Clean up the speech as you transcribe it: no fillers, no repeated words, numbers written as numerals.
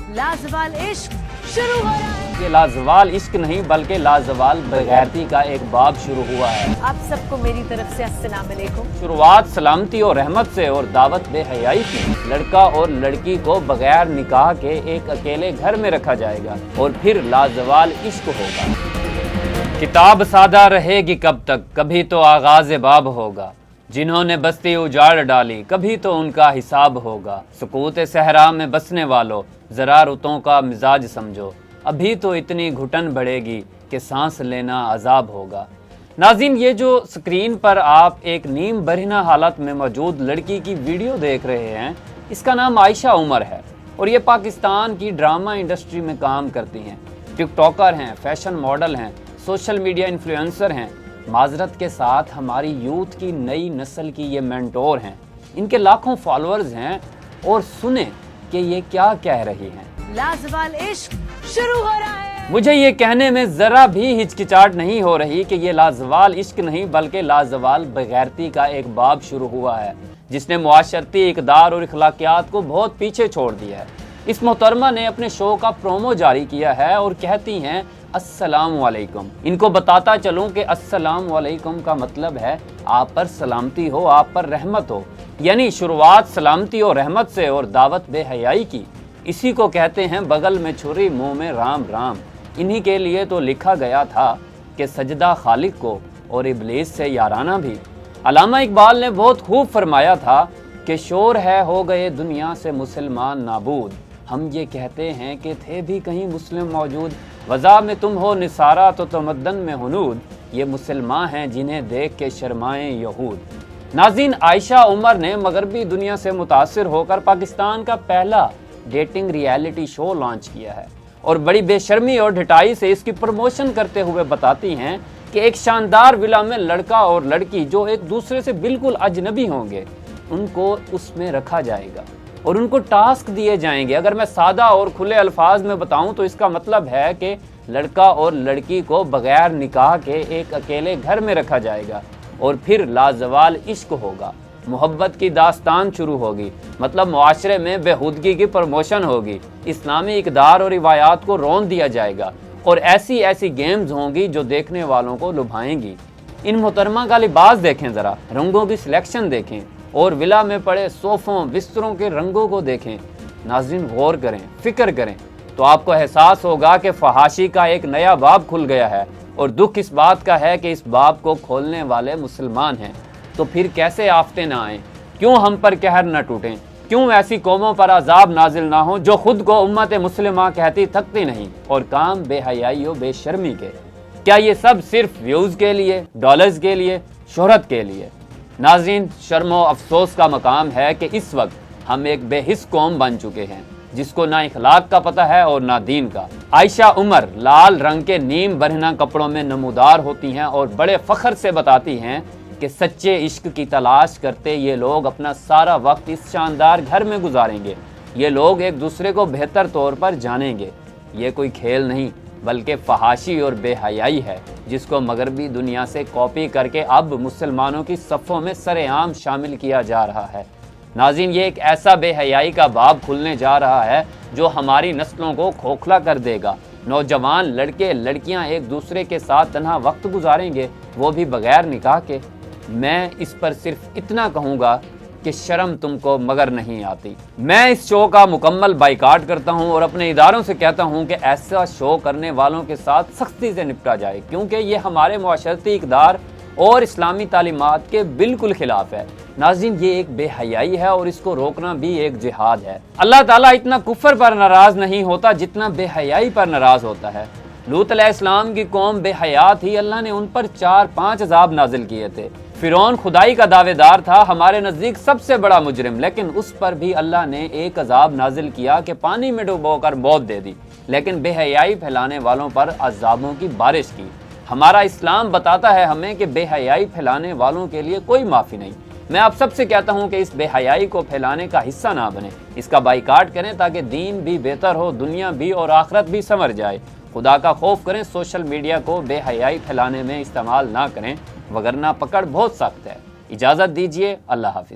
लाजवाल इश्क शुरू हो रहा है। ये लाजवाल इश्क नहीं बल्कि लाजवाल बेगैरती का एक बाब शुरू हुआ है। आप सबको मेरी तरफ से अस्सलाम वालेकुम। शुरुआत सलामती और रहमत से और दावत बेहयाई की। लड़का और लड़की को बगैर निकाह के एक अकेले घर में रखा जाएगा और फिर लाजवाल इश्क होगा। किताब सादा रहेगी कब तक, कभी तो आगाज बाब होगा। जिन्होंने बस्ती उजाड़ डाली कभी तो उनका हिसाब होगा। सुकूत सहरा में बसने वालों ज़रा रुतों का मिजाज समझो, अभी तो इतनी घुटन बढ़ेगी कि सांस लेना अजाब होगा। नाज़रीन, ये जो स्क्रीन पर आप एक नीम बरहना हालत में मौजूद लड़की की वीडियो देख रहे हैं, इसका नाम आयशा उमर है और ये पाकिस्तान की ड्रामा इंडस्ट्री में काम करती हैं। टिकटॉकर हैं, फैशन मॉडल हैं, सोशल मीडिया इन्फ्लुएंसर हैं। माजरत के साथ हमारी यूथ की नई नस्ल की ये मेंटोर हैं। इनके लाखों फॉलोअर्स हैं और सुने कि ये क्या कह रही हैं। लाजवाल इश्क शुरू हो रहा है। मुझे ये कहने में ज़रा भी हिचकिचाहट नहीं हो रही कि ये लाजवाल इश्क नहीं बल्कि लाजवाल बेगैरती का एक बाब शुरू हुआ है, जिसने मुआशरती इक़दार और इखलाकियात को बहुत पीछे छोड़ दिया है। इस मोहतरमा ने अपने शो का प्रोमो जारी किया है और कहती हैं अस्सलाम वालेकुम। इनको बताता चलूं कि अस्सलाम वालेकुम का मतलब है आप पर सलामती हो, आप पर रहमत हो। यानी शुरुआत सलामती और रहमत से और दावत बेहयाई की। इसी को कहते हैं बगल में छुरी मुंह में राम राम। इन्हीं के लिए तो लिखा गया था कि सजदा खालिक को और इब्लीस से याराना भी। अल्लामा इकबाल ने बहुत खूब फरमाया था कि शोर है हो गए दुनिया से मुसलमान नाबूद। हम ये कहते हैं कि थे भी कहीं मुस्लिम मौजूद। वज़ा में तुम हो निसारा तो तमद्दन में हुनूद। ये मुसलमान हैं जिन्हें देख के शर्माएं यहूद। नाज़रीन, आयशा उमर ने मगरबी दुनिया से मुतासिर होकर पाकिस्तान का पहला डेटिंग रियलिटी शो लॉन्च किया है और बड़ी बेशर्मी और ढिठाई से इसकी प्रमोशन करते हुए बताती हैं कि एक शानदार विला में लड़का और लड़की जो एक दूसरे से बिल्कुल अजनबी होंगे, उनको उसमें रखा जाएगा और उनको टास्क दिए जाएंगे। अगर मैं सादा और खुले अल्फाज में बताऊं तो इसका मतलब है कि लड़का और लड़की को बगैर निकाह के एक अकेले घर में रखा जाएगा और फिर लाजवाल इश्क होगा। मोहब्बत की दास्तान शुरू होगी, मतलब मुआशरे में बेहूदगी की प्रमोशन होगी। इस्लामी इक़दार और रिवायात को रौंद दिया जाएगा और ऐसी ऐसी गेम्स होंगी जो देखने वालों को लुभाएंगी। इन मोहतरमा का लिबास देखें, ज़रा रंगों की सिलेक्शन देखें और विला में पड़े सोफ़ों बिस्तरों के रंगों को देखें। नाज़रीन, गौर करें, फिक्र करें तो आपको एहसास होगा कि फहाशी का एक नया बाब खुल गया है और दुख इस बात का है कि इस बाब को खोलने वाले मुसलमान हैं। तो फिर कैसे आफतें ना आएँ, क्यों हम पर कहर न टूटें, क्यों ऐसी कौमों पर अजाब नाजिल ना हो जो खुद को उम्मत मुस्लिमा कहती थकती नहीं और काम बेहयाई व बेशर्मी के। क्या ये सब सिर्फ व्यूज़ के लिए, डॉलर्स के लिए, शोहरत के लिए? नाज़रीन, शर्मो अफसोस का मकाम है कि इस वक्त हम एक बेहिस कौम बन चुके हैं जिसको ना इखलाक का पता है और ना दीन का। आयशा उमर लाल रंग के नीम बरहना कपड़ों में नमूदार होती हैं और बड़े फ़ख्र से बताती हैं कि सच्चे इश्क की तलाश करते ये लोग अपना सारा वक्त इस शानदार घर में गुजारेंगे। ये लोग एक दूसरे को बेहतर तौर पर जानेंगे। ये कोई खेल नहीं बल्कि फहाशी और बेहयाई है जिसको मगरबी दुनिया से कॉपी करके अब मुसलमानों की सफ़ों में सरेआम शामिल किया जा रहा है। नाज़रीन, ये एक ऐसा बेहयाई का बाब खुलने जा रहा है जो हमारी नस्लों को खोखला कर देगा। नौजवान लड़के लड़कियां एक दूसरे के साथ तन्हा वक्त गुजारेंगे, वो भी बगैर निकाह के। मैं इस पर सिर्फ इतना कहूँगा कि शर्म तुमको मगर नहीं आती। मैं इस शो का मुकम्मल बाइकाट करता हूं और अपने इदारों से कहता हूं कि ऐसा शो करने वालों के साथ सख्ती से निपटा जाए, क्योंकि ये हमारे मुआशरती इक़दार और इस्लामी तालीमात के बिल्कुल खिलाफ है। नाज़रीन, ये एक बेहयाई है और इसको रोकना भी एक जिहाद है। अल्लाह ताला इतना कुफ्र पर नाराज़ नहीं होता जितना बेहयाई पर नाराज़ होता है। लूत अलैहिस्सलाम की कौम बेहया थी, अल्लाह ने उन पर 4-5 अज़ाब नाजिल किए थे। फिरौन खुदाई का दावेदार था, हमारे नज़दीक सबसे बड़ा मुजरिम, लेकिन उस पर भी अल्लाह ने एक अज़ाब नाजिल किया कि पानी में डुबोकर मौत दे दी। लेकिन बेहयाई फैलाने वालों पर अज़ाबों की बारिश की। हमारा इस्लाम बताता है हमें कि बेहयाई फैलाने वालों के लिए कोई माफ़ी नहीं। मैं आप सबसे कहता हूं कि इस बेहयाई को फैलाने का हिस्सा ना बने, इसका बाइकाट करें ताकि दीन भी बेहतर हो, दुनिया भी और आखिरत भी संवर जाए। खुदा का खौफ करें, सोशल मीडिया को बेहयाई फैलाने में इस्तेमाल ना करें, वगरना पकड़ बहुत सख्त है। इजाज़त दीजिए, अल्लाह हाफिज़।